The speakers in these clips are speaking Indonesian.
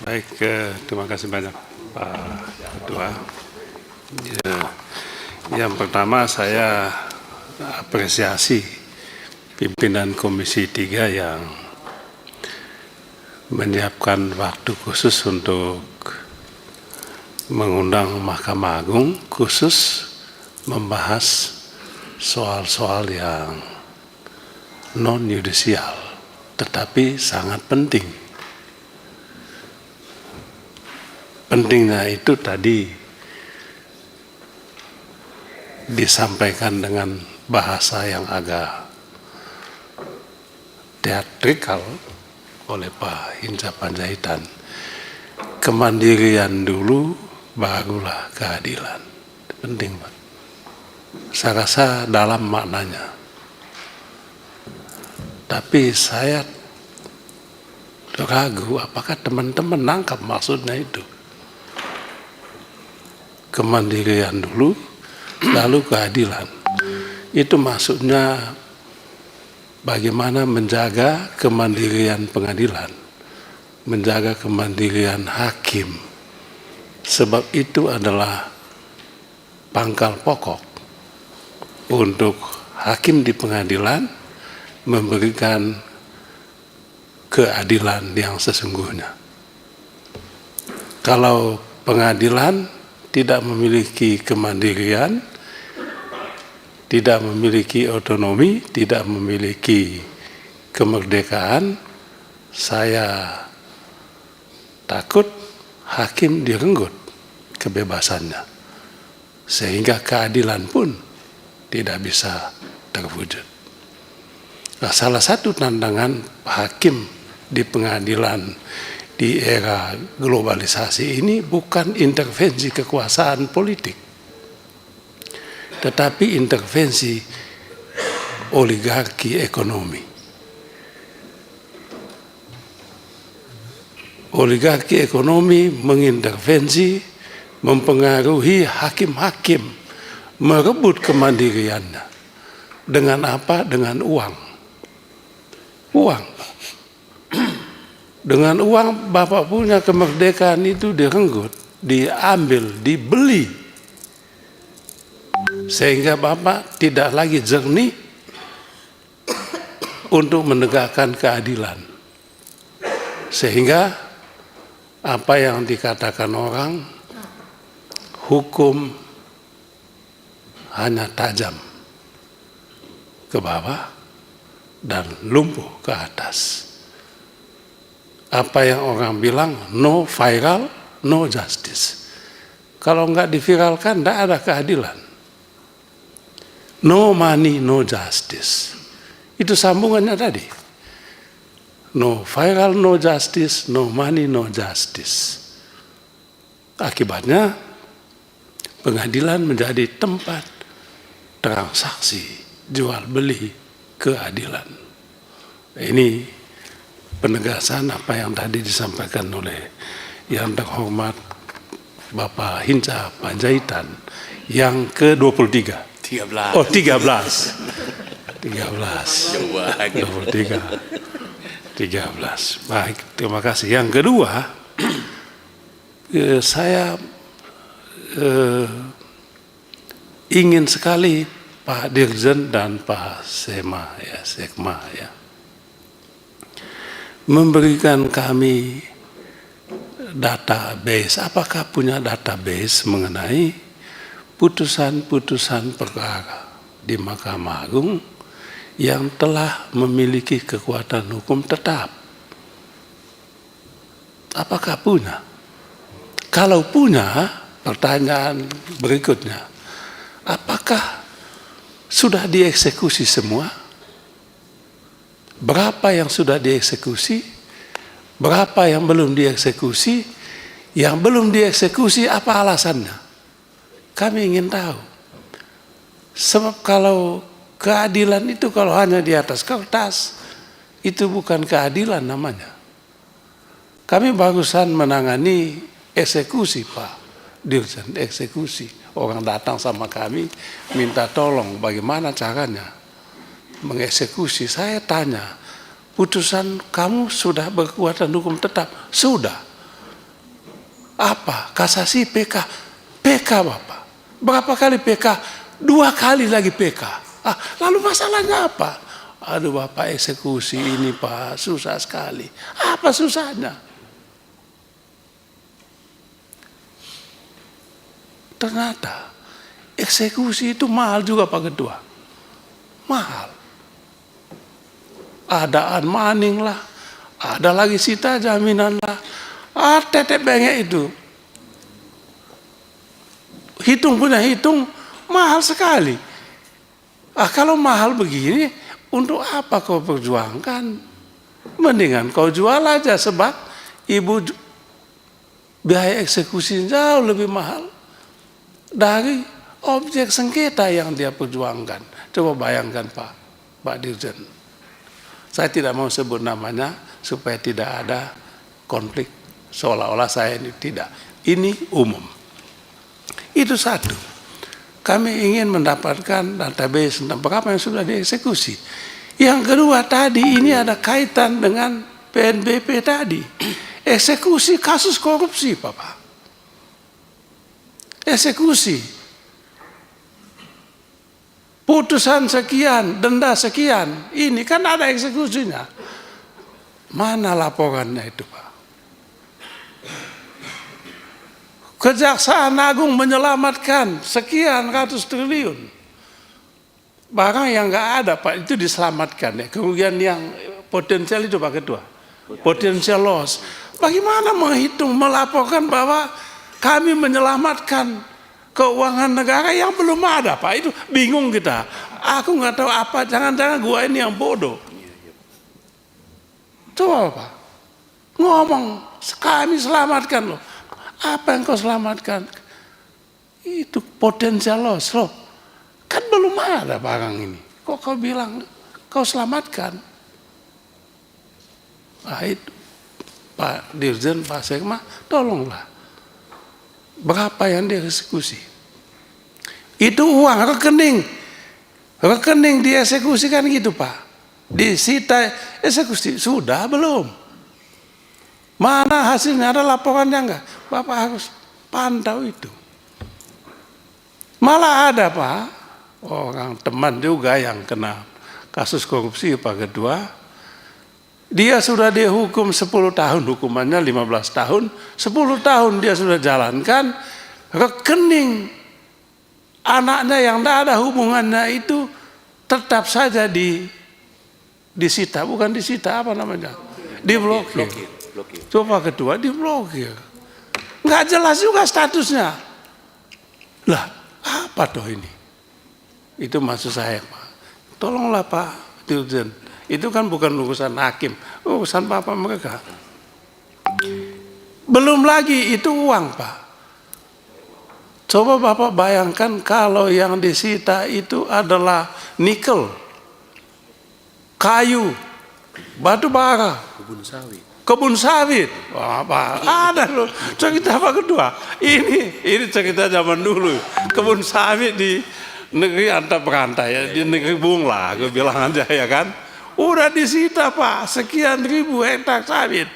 Baik, terima kasih banyak Pak Ketua. Ya, yang pertama saya apresiasi pimpinan Komisi 3 yang menyiapkan waktu khusus untuk mengundang Mahkamah Agung khusus membahas soal-soal yang non-yudisial, tetapi sangat penting. Pentingnya itu tadi disampaikan dengan bahasa yang agak teatrikal oleh Pak Hinca Panjaitan. Kemandirian dulu, barulah keadilan. Penting, Pak. Saya rasa dalam maknanya. Tapi saya ragu apakah teman-teman nangkap maksudnya itu. Kemandirian dulu, lalu keadilan. Itu maksudnya bagaimana menjaga kemandirian pengadilan, menjaga kemandirian hakim. Sebab itu adalah pangkal pokok untuk hakim di pengadilan memberikan keadilan yang sesungguhnya. Kalau pengadilan tidak memiliki kemandirian, tidak memiliki otonomi, tidak memiliki kemerdekaan, saya takut hakim direnggut kebebasannya, sehingga keadilan pun tidak bisa terwujud. Nah, salah satu tantangan hakim di pengadilan di era globalisasi ini bukan intervensi kekuasaan politik, tetapi intervensi oligarki ekonomi. Oligarki ekonomi mengintervensi, mempengaruhi hakim-hakim, merebut kemandiriannya. Dengan apa? Dengan uang. Uang. Dengan uang Bapak punya kemerdekaan itu direnggut, diambil, dibeli. Sehingga Bapak tidak lagi jernih untuk menegakkan keadilan. Sehingga apa yang dikatakan orang, hukum hanya tajam ke bawah dan lumpuh ke atas. Apa yang orang bilang, no viral, no justice. Kalau nggak diviralkan, nggak ada keadilan. No money, no justice. Itu sambungannya tadi. No viral, no justice, no money, no justice. Akibatnya, pengadilan menjadi tempat transaksi, jual beli keadilan. Ini penegasan apa yang tadi disampaikan oleh yang terhormat Bapak Hinca Panjaitan yang ke-23. 13. Oh, 13. 13. Baik, terima kasih. Yang kedua, saya ingin sekali Pak Dirjen dan Pak Sekma ya, memberikan kami database. Apakah punya database mengenai putusan-putusan perkara di Mahkamah Agung yang telah memiliki kekuatan hukum tetap? Apakah punya? Kalau punya, pertanyaan berikutnya, apakah sudah dieksekusi semua? Berapa yang sudah dieksekusi? Berapa yang belum dieksekusi? Yang belum dieksekusi apa alasannya? Kami ingin tahu. Sebab kalau keadilan itu kalau hanya di atas kertas, itu bukan keadilan namanya. Kami barusan menangani eksekusi, Pak Dirjen, eksekusi. Orang datang sama kami, minta tolong bagaimana caranya mengeksekusi. Saya tanya, putusan kamu sudah berkekuatan hukum tetap? Sudah. Apa? Kasasi PK. PK Bapak. Berapa kali PK? 2 kali lagi PK. Lalu masalahnya apa? Aduh Bapak, eksekusi ini Pak susah sekali. Apa susahnya? Ternyata eksekusi itu mahal juga Pak Ketua. Mahal. Ada unmoneying lah, ada lagi sita jaminan lah, tetek bengek itu. Hitung mahal sekali. Kalau mahal begini, untuk apa kau perjuangkan? Mendingan kau jual aja, sebab ibu biaya eksekusi jauh lebih mahal dari objek sengketa yang dia perjuangkan. Coba bayangkan Pak Dirjen. Saya tidak mau sebut namanya supaya tidak ada konflik seolah-olah saya ini tidak. Ini umum. Itu satu. Kami ingin mendapatkan database tentang berapa yang sudah dieksekusi. Yang kedua tadi ini ada kaitan dengan PNBP tadi. Eksekusi kasus korupsi Bapak. Eksekusi. Putusan sekian, denda sekian. Ini kan ada eksekusinya. Mana laporannya itu Pak? Kejaksaan Agung menyelamatkan sekian ratus triliun. Barang yang nggak ada Pak, itu diselamatkan ya. Kerugian yang potensial itu Pak Ketua. Potensial loss. Bagaimana menghitung, melaporkan bahwa kami menyelamatkan keuangan negara yang belum ada Pak? Itu bingung kita. Aku nggak tahu apa, jangan-jangan gua ini yang bodoh. Coba Pak, ngomong, kami selamatkan loh. Apa yang kau selamatkan? Itu potensial loss loh. Kan belum ada barang ini. Kok kau bilang kau selamatkan? Itu Pak Dirjen, Pak Sekma, tolonglah. Berapa yang dieksekusi? Itu uang rekening dieksekusi kan gitu Pak. Disita eksekusi sudah belum? Mana hasilnya, ada laporannya enggak? Bapak harus pantau itu. Malah ada Pak, orang teman juga yang kena kasus korupsi Pak Ketua. Dia sudah dihukum 10 tahun, hukumannya 15 tahun, 10 tahun dia sudah jalankan, rekening anaknya yang tidak ada hubungannya itu tetap saja disita, bukan disita, apa namanya? Diblokir. Coba Ketua, diblokir. Nggak jelas juga statusnya. Lah, apa toh ini? Itu maksud saya Pak. Tolonglah Pak Dirjen. Itu kan bukan urusan hakim, urusan bapak mereka. Belum lagi itu uang Pak. Coba Bapak bayangkan kalau yang disita itu adalah nikel, kayu, batu bara, kebun sawit. Wah, Pak, ada loh cerita Pak Ketua. Ini cerita zaman dulu. Kebun sawit di negeri antar berantai ya, di negeri Bung lah, gue bilang aja ya kan. Udah disita Pak, sekian ribu hektar sawit.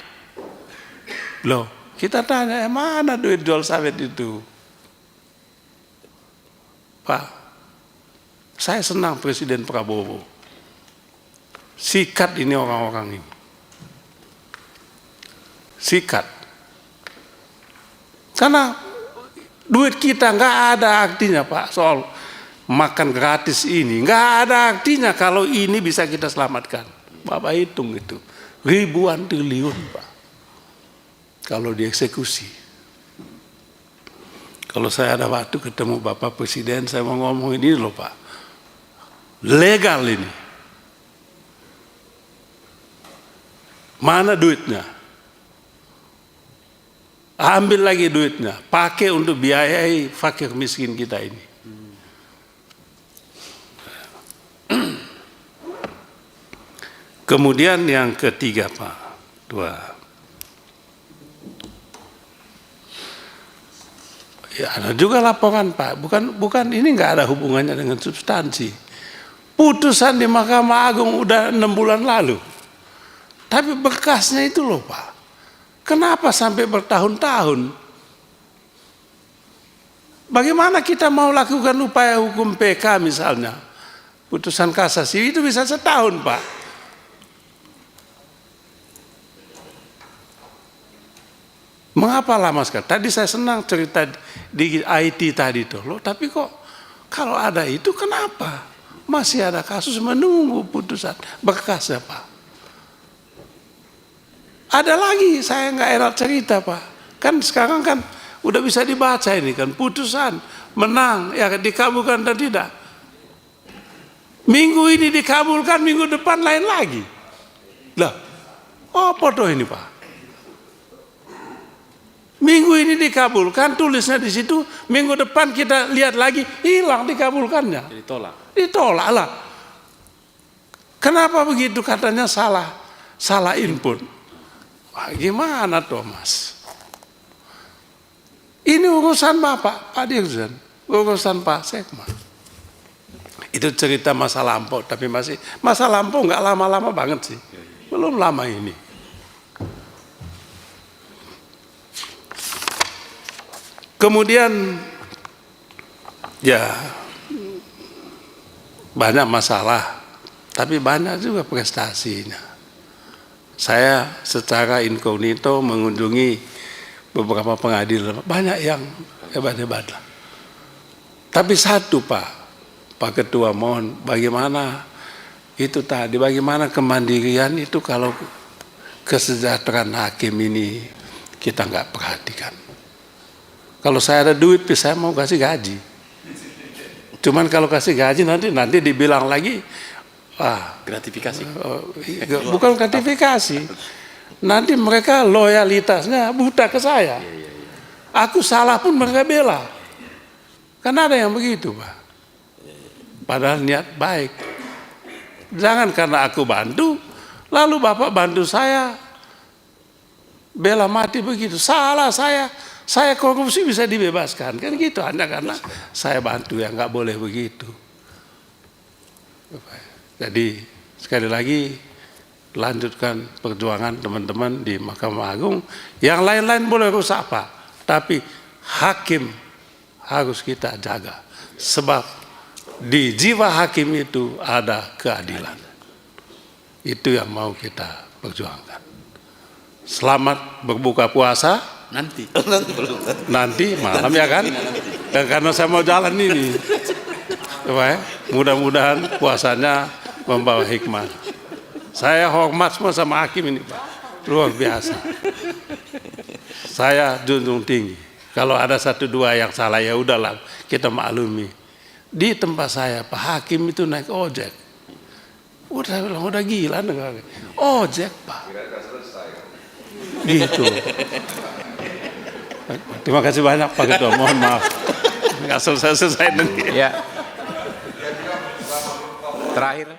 Loh, kita tanya, mana duit jual sawit itu? Pak, saya senang Presiden Prabowo. Sikat ini orang-orang ini. Sikat. Karena duit kita nggak ada artinya Pak soal makan gratis ini, nggak ada artinya kalau ini bisa kita selamatkan. Bapak hitung itu ribuan triliun Pak kalau dieksekusi. Kalau saya ada waktu ketemu Bapak Presiden, saya mau ngomong ini loh Pak, legal ini. Mana duitnya? Ambil lagi duitnya, pakai untuk biayai fakir miskin kita ini. Kemudian yang ketiga Pak, ya ada juga laporan Pak, bukan ini nggak ada hubungannya dengan substansi. Putusan di Mahkamah Agung udah 6 bulan lalu, tapi berkasnya itu loh Pak. Kenapa sampai bertahun-tahun Bagaimana kita mau lakukan upaya hukum PK misalnya, putusan kasasi itu bisa setahun, Pak. Mengapa lama sekali? Tadi saya senang cerita di IT tadi tuh, loh, tapi kok kalau ada itu kenapa masih ada kasus menunggu putusan berkasnya, Pak? Ada lagi, saya nggak enak cerita, Pak. Kan sekarang kan udah bisa dibaca ini kan, putusan menang, ya dikabulkan dan tidak. Minggu ini dikabulkan, minggu depan lain lagi. Lah, apa tuh ini, Pak? Minggu ini dikabulkan, tulisnya di situ, minggu depan kita lihat lagi, hilang dikabulkannya. Ditolak lah. Kenapa begitu? Katanya salah input. Wah, gimana tuh, Mas? Ini urusan Bapak, Pak Dirjen, urusan Pak Sekma. Itu cerita masa lampau, tapi masih masa lampau nggak lama-lama banget sih, belum lama ini. Kemudian, ya banyak masalah, tapi banyak juga prestasinya. Saya secara inkognito mengunjungi beberapa pengadilan, banyak yang hebat-hebat lah. Tapi satu, Pak Ketua, mohon bagaimana itu tadi, bagaimana kemandirian itu kalau kesejahteraan hakim ini kita nggak perhatikan. Kalau saya ada duit, saya mau kasih gaji. Cuman kalau kasih gaji nanti dibilang lagi, gratifikasi. Bukan gratifikasi. Nanti mereka loyalitasnya buta ke saya. Aku salah pun mereka bela. Kan ada yang begitu, Pak. Padahal niat baik. Jangan karena aku bantu, lalu Bapak bantu saya bela mati begitu. Salah saya korupsi bisa dibebaskan. Kan gitu, hanya karena saya bantu, yang nggak boleh begitu. Jadi sekali lagi, lanjutkan perjuangan teman-teman di Mahkamah Agung. Yang lain-lain boleh rusak, Pak, tapi hakim harus kita jaga. Sebab di jiwa hakim itu ada keadilan. Itu yang mau kita perjuangkan. Selamat berbuka puasa. Nanti malam ya kan? Karena saya mau jalan ini. Mudah-mudahan puasanya membawa hikmah. Saya hormat semua sama hakim ini, Pak. Luar biasa. Saya junjung tinggi. Kalau ada satu dua yang salah, ya udahlah, kita maklumi. Di tempat saya, Pak Hakim itu naik ojek. Udah bilang, udah gila. Ojek, Pak. Gitu. Terima kasih banyak, Pak Ketua. Mohon maaf. Nggak selesai-selesai nanti. Ya. Terakhir.